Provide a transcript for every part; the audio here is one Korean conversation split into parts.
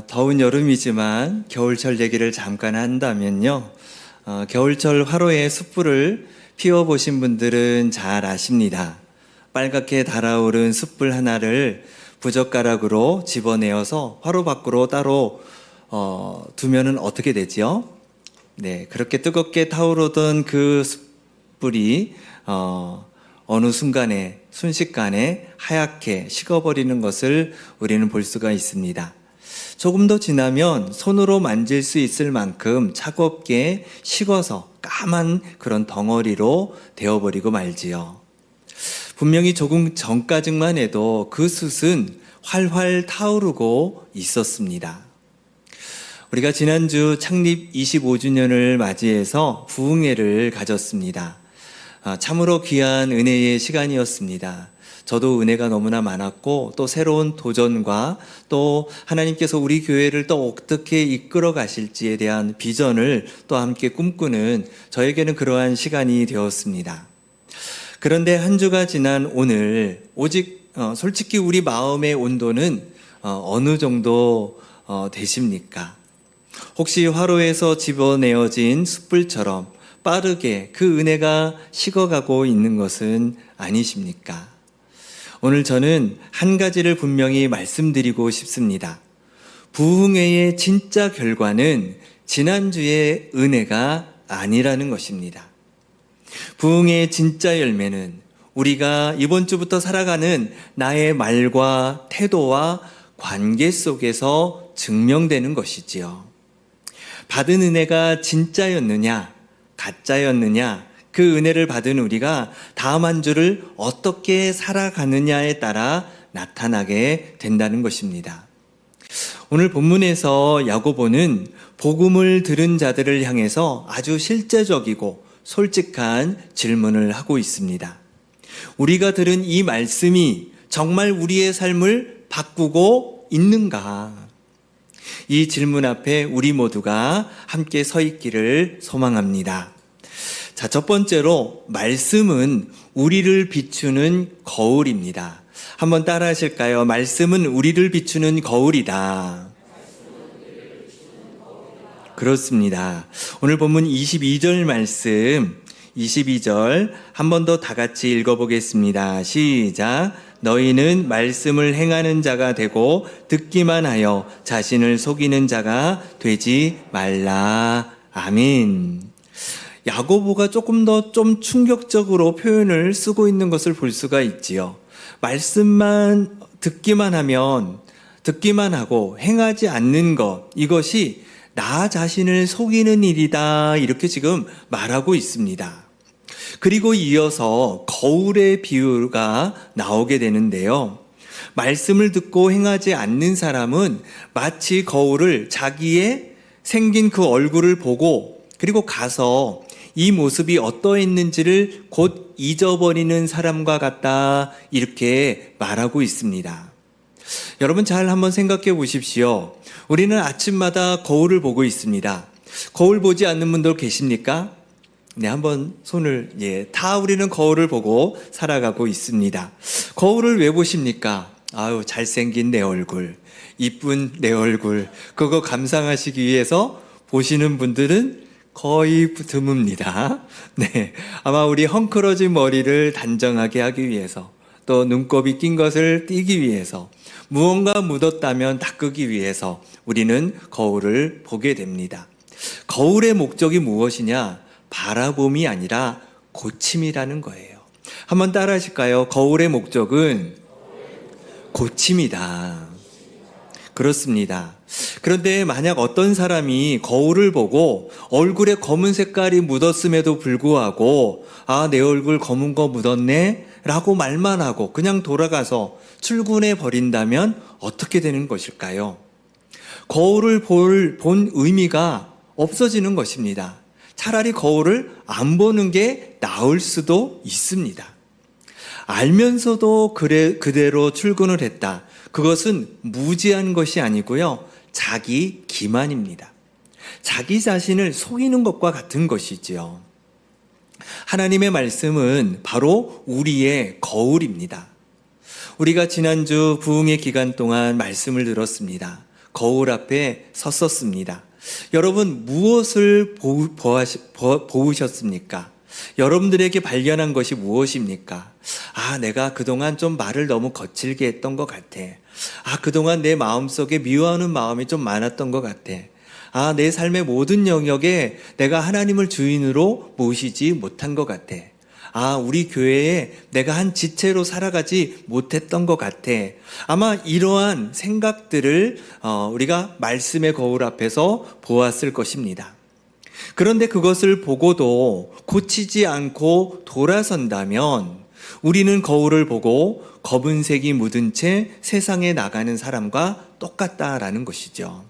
더운 여름이지만 겨울철 얘기를 잠깐 한다면요. 겨울철 화로에 숯불을 피워보신 분들은 잘 아십니다. 빨갛게 달아오른 숯불 하나를 부젓가락으로 집어내어서 화로 밖으로 따로 두면은 어떻게 되지요? 네, 그렇게 뜨겁게 타오르던 그 숯불이 어느 순간에 순식간에 하얗게 식어버리는 것을 우리는 볼 수가 있습니다. 조금 더 지나면 손으로 만질 수 있을 만큼 차갑게 식어서 까만 그런 덩어리로 되어버리고 말지요. 분명히 조금 전까지만 해도 그 숯은 활활 타오르고 있었습니다. 우리가 지난주 창립 25주년을 맞이해서 부흥회를 가졌습니다. 참으로 귀한 은혜의 시간이었습니다. 저도 은혜가 너무나 많았고 또 새로운 도전과 또 하나님께서 우리 교회를 또 어떻게 이끌어 가실지에 대한 비전을 또 함께 꿈꾸는 저에게는 그러한 시간이 되었습니다. 그런데 한 주가 지난 오늘 오직 솔직히 우리 마음의 온도는 어느 정도 되십니까? 혹시 화로에서 집어내어진 숯불처럼 빠르게 그 은혜가 식어가고 있는 것은 아니십니까? 오늘 저는 한 가지를 분명히 말씀드리고 싶습니다. 부흥회의 진짜 결과는 지난주의 은혜가 아니라는 것입니다. 부흥회의 진짜 열매는 우리가 이번 주부터 살아가는 나의 말과 태도와 관계 속에서 증명되는 것이지요. 받은 은혜가 진짜였느냐, 가짜였느냐, 그 은혜를 받은 우리가 다음 한 주를 어떻게 살아가느냐에 따라 나타나게 된다는 것입니다. 오늘 본문에서 야고보는 복음을 들은 자들을 향해서 아주 실제적이고 솔직한 질문을 하고 있습니다. 우리가 들은 이 말씀이 정말 우리의 삶을 바꾸고 있는가? 이 질문 앞에 우리 모두가 함께 서 있기를 소망합니다. 자, 첫 번째로 말씀은 우리를 비추는 거울입니다. 한번 따라 하실까요? 말씀은 우리를 비추는 거울이다. 그렇습니다. 오늘 본문 22절 말씀, 22절 한 번 더 다 같이 읽어보겠습니다. 시작. 너희는 말씀을 행하는 자가 되고 듣기만 하여 자신을 속이는 자가 되지 말라. 아멘. 야고보가 조금 더 좀 충격적으로 표현을 쓰고 있는 것을 볼 수가 있지요. 말씀만 듣기만 하고 행하지 않는 것, 이것이 나 자신을 속이는 일이다, 이렇게 지금 말하고 있습니다. 그리고 이어서 거울의 비유가 나오게 되는데요. 말씀을 듣고 행하지 않는 사람은 마치 거울을 자기의 생긴 그 얼굴을 보고 그리고 가서 이 모습이 어떠했는지를 곧 잊어버리는 사람과 같다, 이렇게 말하고 있습니다. 여러분 잘 한번 생각해 보십시오. 우리는 아침마다 거울을 보고 있습니다. 거울 보지 않는 분들 계십니까? 네, 한번 손을, 다 우리는 거울을 보고 살아가고 있습니다. 거울을 왜 보십니까? 아유, 잘생긴 내 얼굴, 이쁜 내 얼굴, 그거 감상하시기 위해서 보시는 분들은 거의 드뭅니다. 네, 아마 우리 헝클어진 머리를 단정하게 하기 위해서, 또 눈곱이 낀 것을 띄기 위해서, 무언가 묻었다면 닦기 위해서 우리는 거울을 보게 됩니다. 거울의 목적이 무엇이냐? 바라봄이 아니라 고침이라는 거예요. 한번 따라 하실까요? 거울의 목적은 고침이다. 그렇습니다. 그런데 만약 어떤 사람이 거울을 보고 얼굴에 검은 색깔이 묻었음에도 불구하고 내 얼굴 검은 거 묻었네? 라고 말만 하고 그냥 돌아가서 출근해 버린다면 어떻게 되는 것일까요? 거울을 본 의미가 없어지는 것입니다. 차라리 거울을 안 보는 게 나을 수도 있습니다. 알면서도 그대로 출근을 했다. 그것은 무지한 것이 아니고요. 자기 기만입니다. 자기 자신을 속이는 것과 같은 것이지요. 하나님의 말씀은 바로 우리의 거울입니다. 우리가 지난주 부흥의 기간 동안 말씀을 들었습니다. 거울 앞에 섰었습니다. 여러분, 무엇을 보으셨습니까? 여러분들에게 발견한 것이 무엇입니까? 내가 그동안 좀 말을 너무 거칠게 했던 것 같아. 그동안 내 마음속에 미워하는 마음이 좀 많았던 것 같아. 내 삶의 모든 영역에 내가 하나님을 주인으로 모시지 못한 것 같아. 우리 교회에 내가 한 지체로 살아가지 못했던 것 같아. 아마 이러한 생각들을 우리가 말씀의 거울 앞에서 보았을 것입니다. 그런데 그것을 보고도 고치지 않고 돌아선다면 우리는 거울을 보고 검은색이 묻은 채 세상에 나가는 사람과 똑같다라는 것이죠.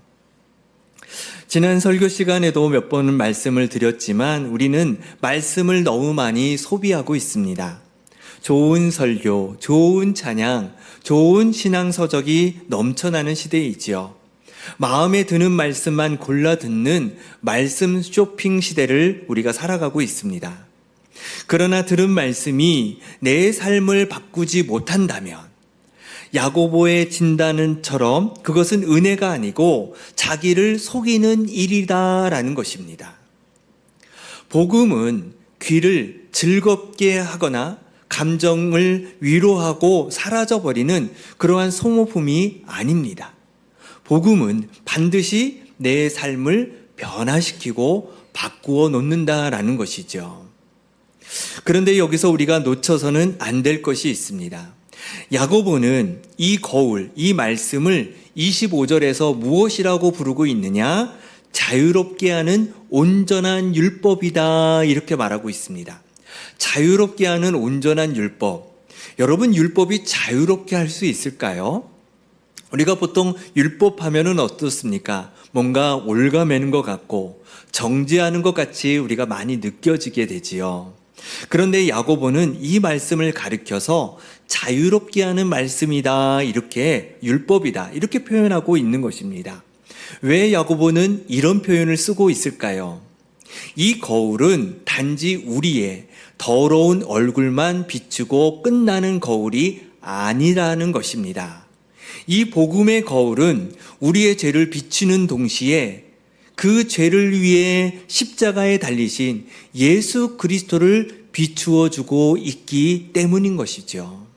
지난 설교 시간에도 몇 번은 말씀을 드렸지만 우리는 말씀을 너무 많이 소비하고 있습니다. 좋은 설교, 좋은 찬양, 좋은 신앙서적이 넘쳐나는 시대이지요. 마음에 드는 말씀만 골라 듣는 말씀 쇼핑 시대를 우리가 살아가고 있습니다. 그러나 들은 말씀이 내 삶을 바꾸지 못한다면 야고보의 진단은처럼 그것은 은혜가 아니고 자기를 속이는 일이다라는 것입니다. 복음은 귀를 즐겁게 하거나 감정을 위로하고 사라져버리는 그러한 소모품이 아닙니다. 복음은 반드시 내 삶을 변화시키고 바꾸어 놓는다라는 것이죠. 그런데 여기서 우리가 놓쳐서는 안 될 것이 있습니다. 야고보는 이 거울, 이 말씀을 25절에서 무엇이라고 부르고 있느냐? 자유롭게 하는 온전한 율법이다, 이렇게 말하고 있습니다. 자유롭게 하는 온전한 율법. 여러분, 율법이 자유롭게 할 수 있을까요? 우리가 보통 율법 하면은 어떻습니까? 뭔가 올가매는 것 같고 정죄하는 것 같이 우리가 많이 느껴지게 되지요. 그런데 야고보는 이 말씀을 가리켜서 자유롭게 하는 말씀이다, 이렇게 율법이다, 이렇게 표현하고 있는 것입니다. 왜 야고보는 이런 표현을 쓰고 있을까요? 이 거울은 단지 우리의 더러운 얼굴만 비추고 끝나는 거울이 아니라는 것입니다. 이 복음의 거울은 우리의 죄를 비추는 동시에 그 죄를 위해 십자가에 달리신 예수 그리스도를 비추어 주고 있기 때문인 것이죠.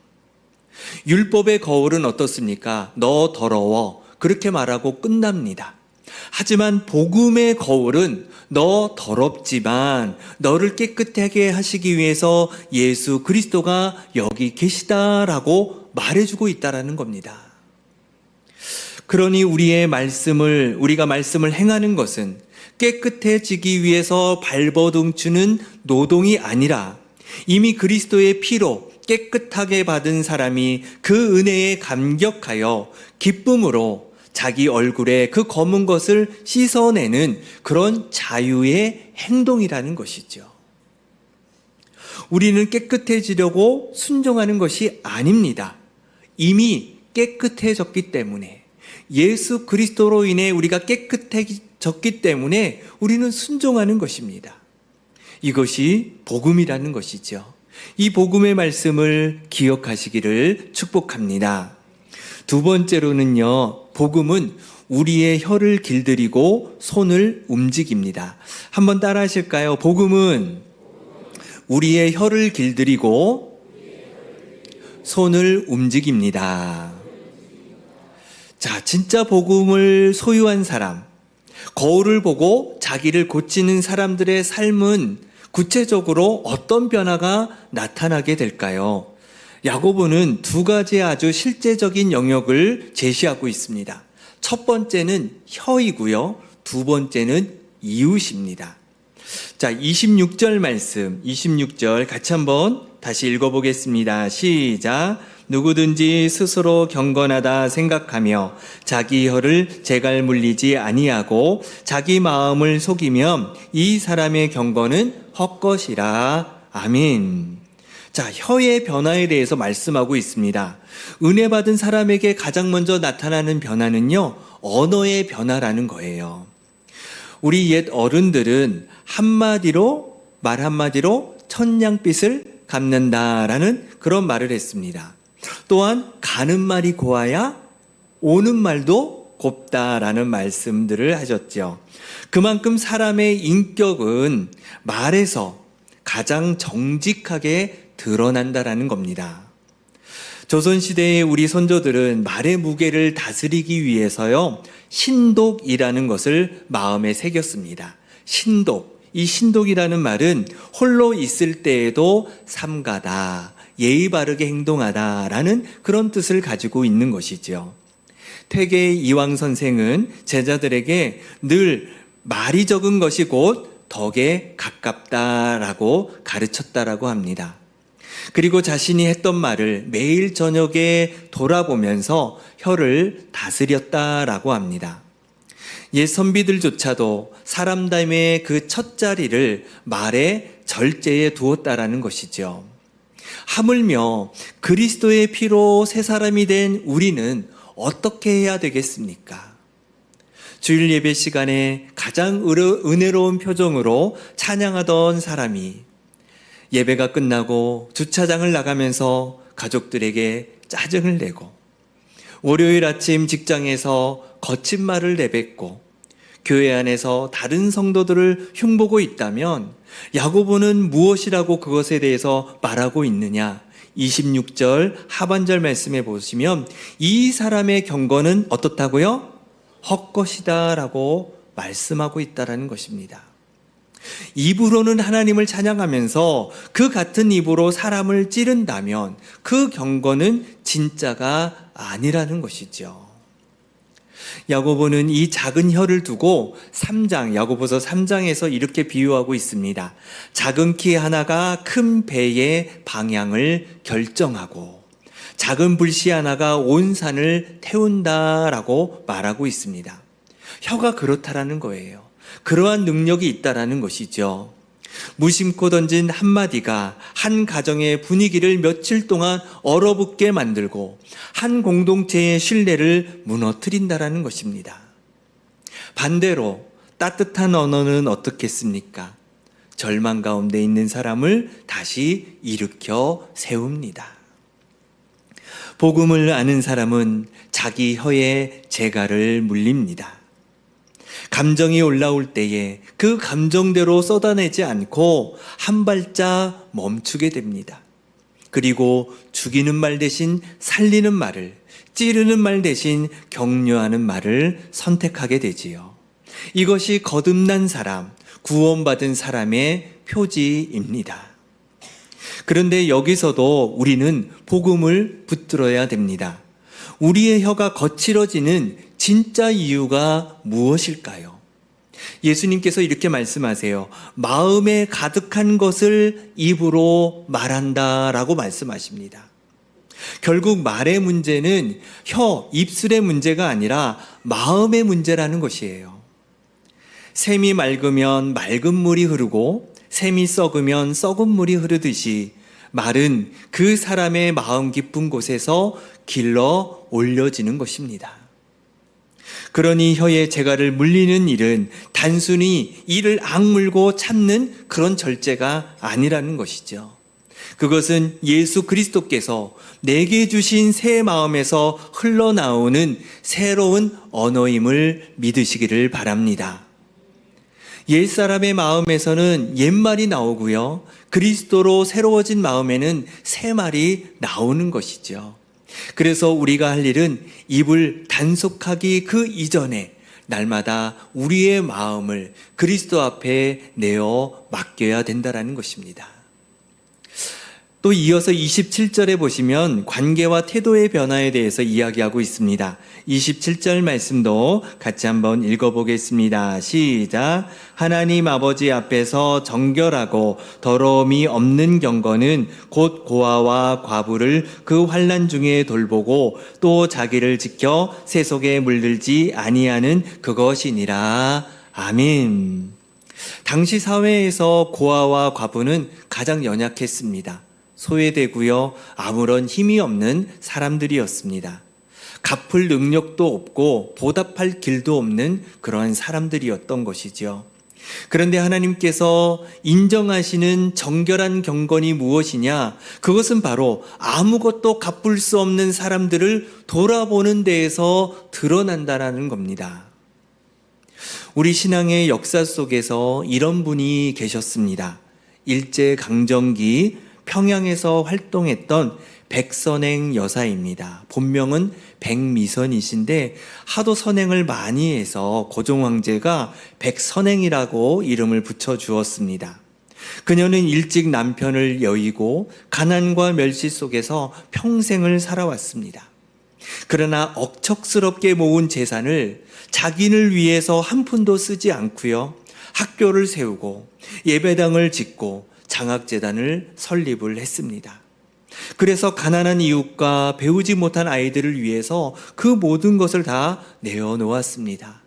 율법의 거울은 어떻습니까? 너 더러워, 그렇게 말하고 끝납니다. 하지만 복음의 거울은 너 더럽지만 너를 깨끗하게 하시기 위해서 예수 그리스도가 여기 계시다라고 말해주고 있다라는 겁니다. 그러니 우리가 말씀을 행하는 것은 깨끗해지기 위해서 발버둥치는 노동이 아니라 이미 그리스도의 피로 깨끗하게 받은 사람이 그 은혜에 감격하여 기쁨으로 자기 얼굴에 그 검은 것을 씻어내는 그런 자유의 행동이라는 것이죠. 우리는 깨끗해지려고 순종하는 것이 아닙니다. 이미 깨끗해졌기 때문에, 예수 그리스도로 인해 우리가 깨끗해졌기 때문에 우리는 순종하는 것입니다. 이것이 복음이라는 것이죠. 이 복음의 말씀을 기억하시기를 축복합니다. 두 번째로는요, 복음은 우리의 혀를 길들이고 손을 움직입니다. 한번 따라 하실까요? 복음은 우리의 혀를 길들이고 손을 움직입니다. 자, 진짜 복음을 소유한 사람, 거울을 보고 자기를 고치는 사람들의 삶은 구체적으로 어떤 변화가 나타나게 될까요? 야고보는 두 가지 아주 실제적인 영역을 제시하고 있습니다. 첫 번째는 혀이고요. 두 번째는 이웃입니다. 자, 26절 말씀, 26절 같이 한번 다시 읽어보겠습니다. 시작. 누구든지 스스로 경건하다 생각하며 자기 혀를 재갈 물리지 아니하고 자기 마음을 속이면 이 사람의 경건은 헛것이라. 아멘. 자, 혀의 변화에 대해서 말씀하고 있습니다. 은혜 받은 사람에게 가장 먼저 나타나는 변화는요, 언어의 변화라는 거예요. 우리 옛 어른들은 말 한마디로 천냥빚을 갚는다라는 그런 말을 했습니다. 또한 가는 말이 고와야 오는 말도 곱다라는 말씀들을 하셨죠. 그만큼 사람의 인격은 말에서 가장 정직하게 드러난다라는 겁니다. 조선시대의 우리 선조들은 말의 무게를 다스리기 위해서요, 신독이라는 것을 마음에 새겼습니다. 신독. 이 신독이라는 말은 홀로 있을 때에도 삼가다, 예의 바르게 행동하다라는 그런 뜻을 가지고 있는 것이죠. 태계 이황 선생은 제자들에게 늘 말이 적은 것이 곧 덕에 가깝다라고 가르쳤다라고 합니다. 그리고 자신이 했던 말을 매일 저녁에 돌아보면서 혀를 다스렸다라고 합니다. 옛 선비들조차도 사람됨의 그 첫 자리를 말의 절제에 두었다라는 것이죠. 하물며 그리스도의 피로 새 사람이 된 우리는 어떻게 해야 되겠습니까? 주일 예배 시간에 가장 은혜로운 표정으로 찬양하던 사람이 예배가 끝나고 주차장을 나가면서 가족들에게 짜증을 내고, 월요일 아침 직장에서 거친 말을 내뱉고, 교회 안에서 다른 성도들을 흉보고 있다면 야고보는 무엇이라고 그것에 대해서 말하고 있느냐? 26절 하반절 말씀에 보시면 이 사람의 경건은 어떻다고요? 헛것이다 라고 말씀하고 있다는 것입니다. 입으로는 하나님을 찬양하면서 그 같은 입으로 사람을 찌른다면 그 경건은 진짜가 아니라는 것이죠. 야고보는 이 작은 혀를 두고 야고보서 3장에서 이렇게 비유하고 있습니다. 작은 키 하나가 큰 배의 방향을 결정하고 작은 불씨 하나가 온 산을 태운다라고 말하고 있습니다. 혀가 그렇다라는 거예요. 그러한 능력이 있다라는 것이죠. 무심코 던진 한마디가 한 가정의 분위기를 며칠 동안 얼어붙게 만들고 한 공동체의 신뢰를 무너뜨린다라는 것입니다. 반대로 따뜻한 언어는 어떻겠습니까? 절망 가운데 있는 사람을 다시 일으켜 세웁니다. 복음을 아는 사람은 자기 혀에 재갈을 물립니다. 감정이 올라올 때에 그 감정대로 쏟아내지 않고 한 발짝 멈추게 됩니다. 그리고 죽이는 말 대신 살리는 말을, 찌르는 말 대신 격려하는 말을 선택하게 되지요. 이것이 거듭난 사람, 구원받은 사람의 표지입니다. 그런데 여기서도 우리는 복음을 붙들어야 됩니다. 우리의 혀가 거칠어지는 진짜 이유가 무엇일까요? 예수님께서 이렇게 말씀하세요. 마음에 가득한 것을 입으로 말한다라고 말씀하십니다. 결국 말의 문제는 입술의 문제가 아니라 마음의 문제라는 것이에요. 샘이 맑으면 맑은 물이 흐르고 샘이 썩으면 썩은 물이 흐르듯이 말은 그 사람의 마음 깊은 곳에서 길러 올려지는 것입니다. 그러니 혀에 재갈을 물리는 일은 단순히 이를 악물고 참는 그런 절제가 아니라는 것이죠. 그것은 예수 그리스도께서 내게 주신 새 마음에서 흘러나오는 새로운 언어임을 믿으시기를 바랍니다. 옛사람의 마음에서는 옛말이 나오고요. 그리스도로 새로워진 마음에는 새말이 나오는 것이죠. 그래서 우리가 할 일은 입을 단속하기 그 이전에 날마다 우리의 마음을 그리스도 앞에 내어 맡겨야 된다는 것입니다. 또 이어서 27절에 보시면 관계와 태도의 변화에 대해서 이야기하고 있습니다. 27절 말씀도 같이 한번 읽어보겠습니다. 시작. 하나님 아버지 앞에서 정결하고 더러움이 없는 경건은 곧 고아와 과부를 그 환난 중에 돌보고 또 자기를 지켜 세속에 물들지 아니하는 그것이니라. 아멘. 당시 사회에서 고아와 과부는 가장 연약했습니다. 소외되고요, 아무런 힘이 없는 사람들이었습니다. 갚을 능력도 없고 보답할 길도 없는 그러한 사람들이었던 것이죠. 그런데 하나님께서 인정하시는 정결한 경건이 무엇이냐? 그것은 바로 아무것도 갚을 수 없는 사람들을 돌아보는 데에서 드러난다라는 겁니다. 우리 신앙의 역사 속에서 이런 분이 계셨습니다. 일제강점기 평양에서 활동했던 백선행 여사입니다. 본명은 백미선이신데 하도 선행을 많이 해서 고종 황제가 백선행이라고 이름을 붙여주었습니다. 그녀는 일찍 남편을 여의고 가난과 멸시 속에서 평생을 살아왔습니다. 그러나 억척스럽게 모은 재산을 자기를 위해서 한 푼도 쓰지 않고요, 학교를 세우고 예배당을 짓고 장학재단을 설립을 했습니다. 그래서 가난한 이웃과 배우지 못한 아이들을 위해서 그 모든 것을 다 내어놓았습니다.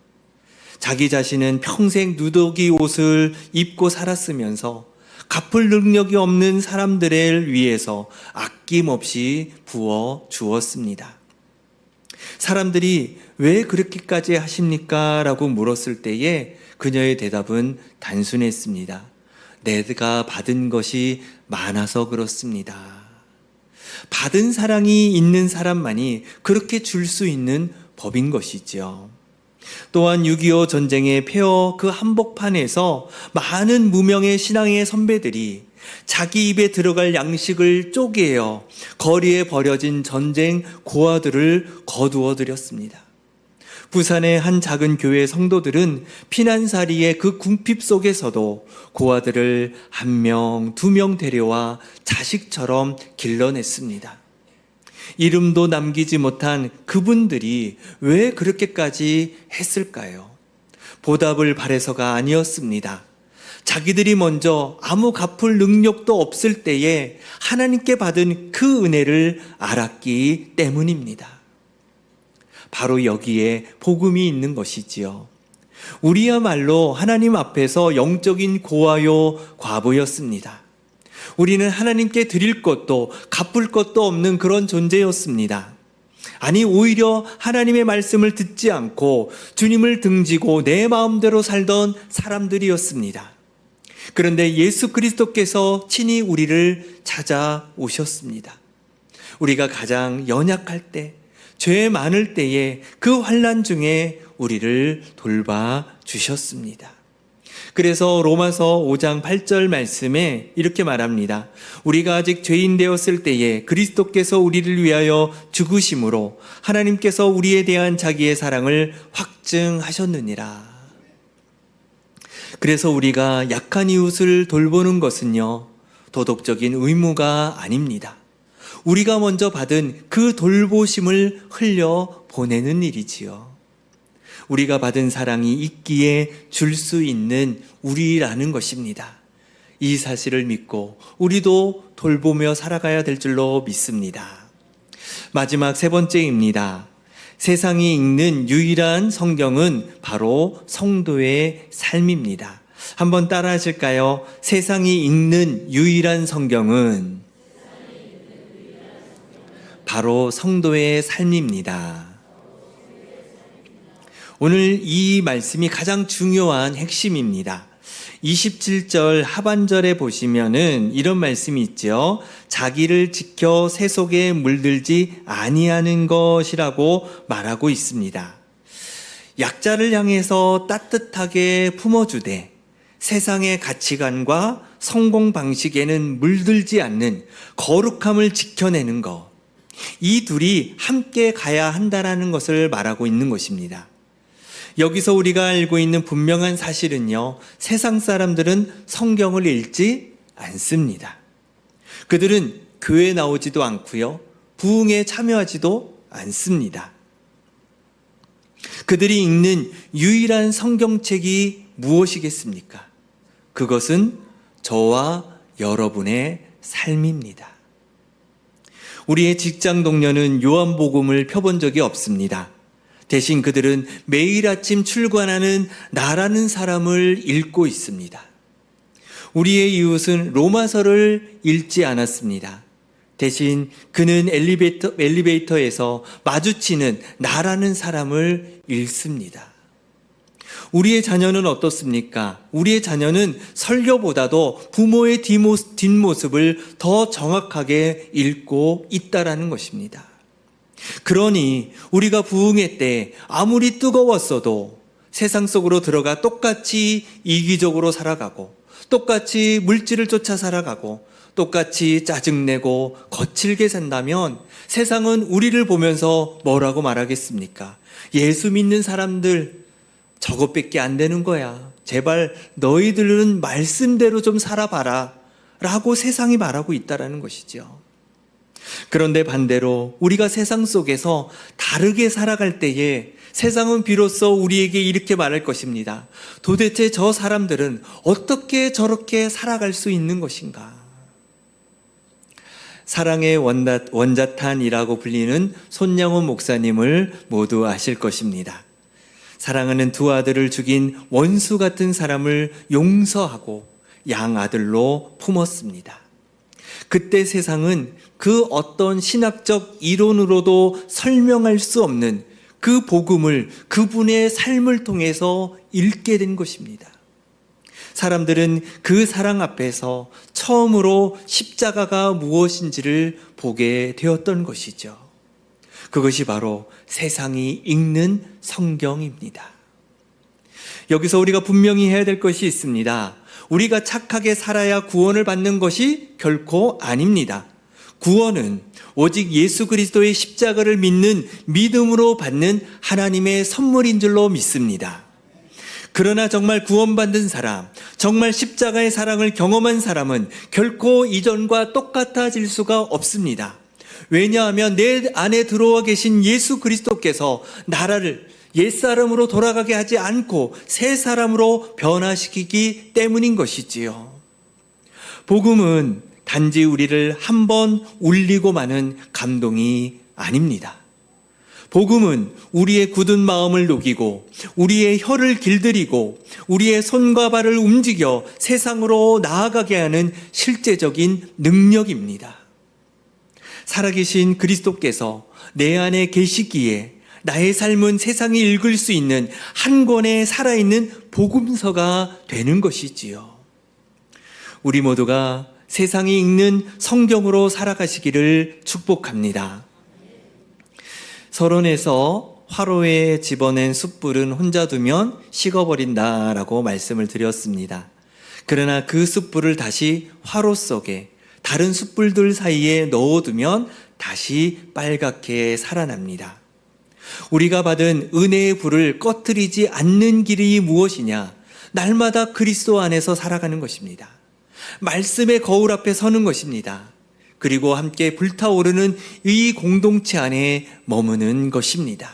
자기 자신은 평생 누더기 옷을 입고 살았으면서 갚을 능력이 없는 사람들을 위해서 아낌없이 부어 주었습니다. 사람들이 왜 그렇게까지 하십니까? 라고 물었을 때에 그녀의 대답은 단순했습니다. 내가 받은 것이 많아서 그렇습니다. 받은 사랑이 있는 사람만이 그렇게 줄 수 있는 법인 것이죠. 또한 6.25 전쟁의 폐허 그 한복판에서 많은 무명의 신앙의 선배들이 자기 입에 들어갈 양식을 쪼개어 거리에 버려진 전쟁 고아들을 거두어 드렸습니다. 부산의 한 작은 교회 성도들은 피난살이의 그 궁핍 속에서도 고아들을 1명, 2명 데려와 자식처럼 길러냈습니다. 이름도 남기지 못한 그분들이 왜 그렇게까지 했을까요? 보답을 바래서가 아니었습니다. 자기들이 먼저 아무 갚을 능력도 없을 때에 하나님께 받은 그 은혜를 알았기 때문입니다. 바로 여기에 복음이 있는 것이지요. 우리야말로 하나님 앞에서 영적인 고아요 과부였습니다. 우리는 하나님께 드릴 것도 갚을 것도 없는 그런 존재였습니다. 아니, 오히려 하나님의 말씀을 듣지 않고 주님을 등지고 내 마음대로 살던 사람들이었습니다. 그런데 예수 그리스도께서 친히 우리를 찾아오셨습니다. 우리가 가장 연약할 때, 죄 많을 때에 그 환난 중에 우리를 돌봐 주셨습니다. 그래서 로마서 5장 8절 말씀에 이렇게 말합니다. 우리가 아직 죄인 되었을 때에 그리스도께서 우리를 위하여 죽으심으로 하나님께서 우리에 대한 자기의 사랑을 확증하셨느니라. 그래서 우리가 약한 이웃을 돌보는 것은요, 도덕적인 의무가 아닙니다. 우리가 먼저 받은 그 돌보심을 흘려 보내는 일이지요. 우리가 받은 사랑이 있기에 줄 수 있는 우리라는 것입니다. 이 사실을 믿고 우리도 돌보며 살아가야 될 줄로 믿습니다. 마지막 세 번째입니다. 세상이 읽는 유일한 성경은 바로 성도의 삶입니다. 한번 따라 하실까요? 세상이 읽는 유일한 성경은 바로 성도의 삶입니다. 오늘 이 말씀이 가장 중요한 핵심입니다. 27절 하반절에 보시면은 이런 말씀이 있죠. 자기를 지켜 새 속에 물들지 아니하는 것이라고 말하고 있습니다. 약자를 향해서 따뜻하게 품어주되 세상의 가치관과 성공 방식에는 물들지 않는 거룩함을 지켜내는 것, 이 둘이 함께 가야 한다는 것을 말하고 있는 것입니다. 여기서 우리가 알고 있는 분명한 사실은요, 세상 사람들은 성경을 읽지 않습니다. 그들은 교회에 나오지도 않고요, 부흥에 참여하지도 않습니다. 그들이 읽는 유일한 성경책이 무엇이겠습니까? 그것은 저와 여러분의 삶입니다. 우리의 직장 동료는 요한복음을 펴본 적이 없습니다. 대신 그들은 매일 아침 출근하는 나라는 사람을 읽고 있습니다. 우리의 이웃은 로마서를 읽지 않았습니다. 대신 그는 엘리베이터에서 마주치는 나라는 사람을 읽습니다. 우리의 자녀는 어떻습니까? 우리의 자녀는 설교보다도 부모의 뒷모습을 더 정확하게 읽고 있다라는 것입니다. 그러니 우리가 부흥회 때 아무리 뜨거웠어도 세상 속으로 들어가 똑같이 이기적으로 살아가고, 똑같이 물질을 쫓아 살아가고, 똑같이 짜증내고 거칠게 산다면 세상은 우리를 보면서 뭐라고 말하겠습니까? 예수 믿는 사람들 저것밖에 안 되는 거야. 제발 너희들은 말씀대로 좀 살아봐라 라고 세상이 말하고 있다는 것이죠. 그런데 반대로 우리가 세상 속에서 다르게 살아갈 때에 세상은 비로소 우리에게 이렇게 말할 것입니다. 도대체 저 사람들은 어떻게 저렇게 살아갈 수 있는 것인가? 사랑의 원자탄이라고 불리는 손양원 목사님을 모두 아실 것입니다. 사랑하는 두 아들을 죽인 원수 같은 사람을 용서하고 양아들로 품었습니다. 그때 세상은 그 어떤 신학적 이론으로도 설명할 수 없는 그 복음을 그분의 삶을 통해서 읽게 된 것입니다. 사람들은 그 사랑 앞에서 처음으로 십자가가 무엇인지를 보게 되었던 것이죠. 그것이 바로 세상이 읽는 성경입니다. 여기서 우리가 분명히 해야 될 것이 있습니다. 우리가 착하게 살아야 구원을 받는 것이 결코 아닙니다. 구원은 오직 예수 그리스도의 십자가를 믿는 믿음으로 받는 하나님의 선물인 줄로 믿습니다. 그러나 정말 구원받은 사람, 정말 십자가의 사랑을 경험한 사람은 결코 이전과 똑같아질 수가 없습니다. 왜냐하면 내 안에 들어와 계신 예수 그리스도께서 나라를 옛사람으로 돌아가게 하지 않고 새 사람으로 변화시키기 때문인 것이지요. 복음은 단지 우리를 한번 울리고 마는 감동이 아닙니다. 복음은 우리의 굳은 마음을 녹이고 우리의 혀를 길들이고 우리의 손과 발을 움직여 세상으로 나아가게 하는 실제적인 능력입니다. 살아계신 그리스도께서 내 안에 계시기에 나의 삶은 세상이 읽을 수 있는 한 권의 살아있는 복음서가 되는 것이지요. 우리 모두가 세상이 읽는 성경으로 살아가시기를 축복합니다. 서론에서 화로에 집어낸 숯불은 혼자 두면 식어버린다라고 말씀을 드렸습니다. 그러나 그 숯불을 다시 화로 속에 다른 숯불들 사이에 넣어두면 다시 빨갛게 살아납니다. 우리가 받은 은혜의 불을 꺼뜨리지 않는 길이 무엇이냐? 날마다 그리스도 안에서 살아가는 것입니다. 말씀의 거울 앞에 서는 것입니다. 그리고 함께 불타오르는 이 공동체 안에 머무는 것입니다.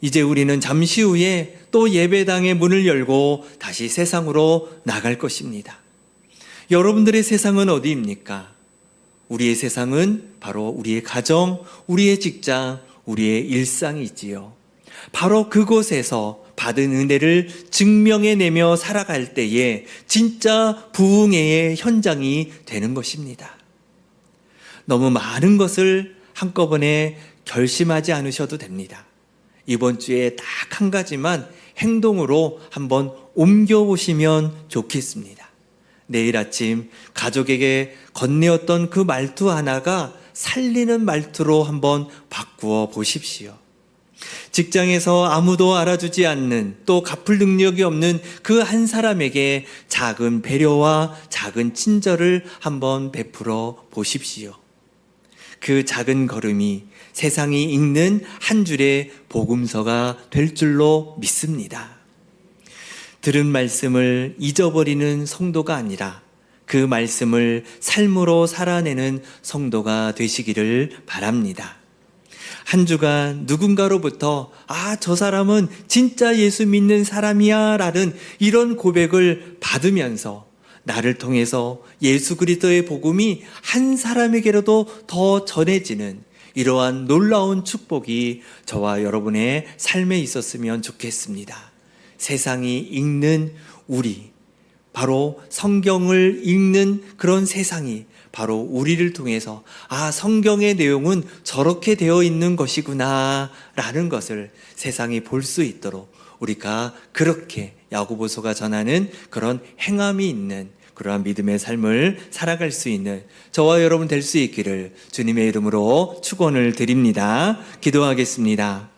이제 우리는 잠시 후에 또 예배당의 문을 열고 다시 세상으로 나갈 것입니다. 여러분들의 세상은 어디입니까? 우리의 세상은 바로 우리의 가정, 우리의 직장, 우리의 일상이지요. 바로 그곳에서 받은 은혜를 증명해내며 살아갈 때에 진짜 부흥회의 현장이 되는 것입니다. 너무 많은 것을 한꺼번에 결심하지 않으셔도 됩니다. 이번 주에 딱 한 가지만 행동으로 한번 옮겨보시면 좋겠습니다. 내일 아침 가족에게 건네었던 그 말투 하나가 살리는 말투로 한번 바꾸어 보십시오. 직장에서 아무도 알아주지 않는 또 갚을 능력이 없는 그 한 사람에게 작은 배려와 작은 친절을 한번 베풀어 보십시오. 그 작은 걸음이 세상이 읽는 한 줄의 복음서가 될 줄로 믿습니다. 들은 말씀을 잊어버리는 성도가 아니라 그 말씀을 삶으로 살아내는 성도가 되시기를 바랍니다. 한 주간 누군가로부터 저 사람은 진짜 예수 믿는 사람이야 라는 이런 고백을 받으면서 나를 통해서 예수 그리스도의 복음이 한 사람에게라도 더 전해지는 이러한 놀라운 축복이 저와 여러분의 삶에 있었으면 좋겠습니다. 세상이 읽는 우리, 바로 성경을 읽는 그런 세상이 바로 우리를 통해서 성경의 내용은 저렇게 되어 있는 것이구나 라는 것을 세상이 볼 수 있도록 우리가 그렇게 야고보서가 전하는 그런 행함이 있는 그러한 믿음의 삶을 살아갈 수 있는 저와 여러분 될 수 있기를 주님의 이름으로 축원을 드립니다. 기도하겠습니다.